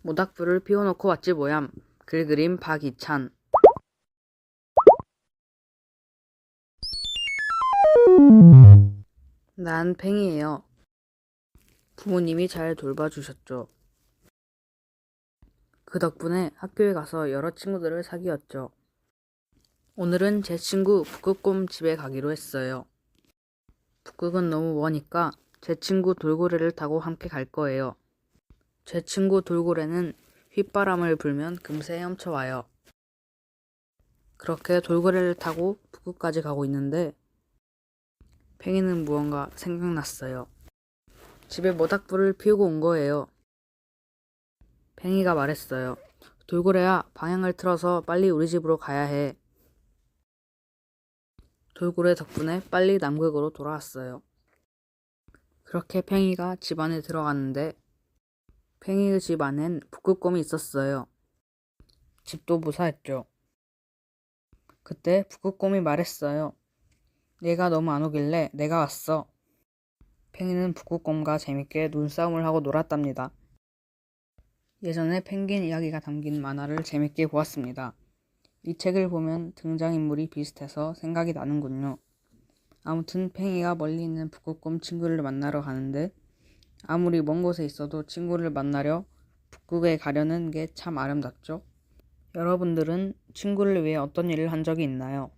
모닥불을 피워놓고 왔지 뭐얌. 글 그림 박이찬. 난 팽이에요. 부모님이 잘 돌봐주셨죠. 그 덕분에 학교에 가서 여러 친구들을 사귀었죠. 오늘은 제 친구 북극곰 집에 가기로 했어요. 북극은 너무 머니까 제 친구 돌고래를 타고 함께 갈 거예요. 제 친구 돌고래는 휘바람을 불면 금세 헤엄쳐와요. 그렇게 돌고래를 타고 북극까지 가고 있는데 팽이는 무언가 생각났어요. 집에 모닥불을 피우고 온 거예요. 팽이가 말했어요. 돌고래야, 방향을 틀어서 빨리 우리 집으로 가야 해. 돌고래 덕분에 빨리 남극으로 돌아왔어요. 그렇게 팽이가 집 안에 들어갔는데 팽이의 집 안엔 북극곰이 있었어요. 집도 무사했죠. 그때 북극곰이 말했어요. 얘가 너무 안 오길래 내가 왔어. 팽이는 북극곰과 재밌게 눈싸움을 하고 놀았답니다. 예전에 펭귄 이야기가 담긴 만화를 재밌게 보았습니다. 이 책을 보면 등장인물이 비슷해서 생각이 나는군요. 아무튼 팽이가 멀리 있는 북극곰 친구를 만나러 가는데 아무리 먼 곳에 있어도 친구를 만나려 북극에 가려는 게 참 아름답죠. 여러분들은 친구를 위해 어떤 일을 한 적이 있나요?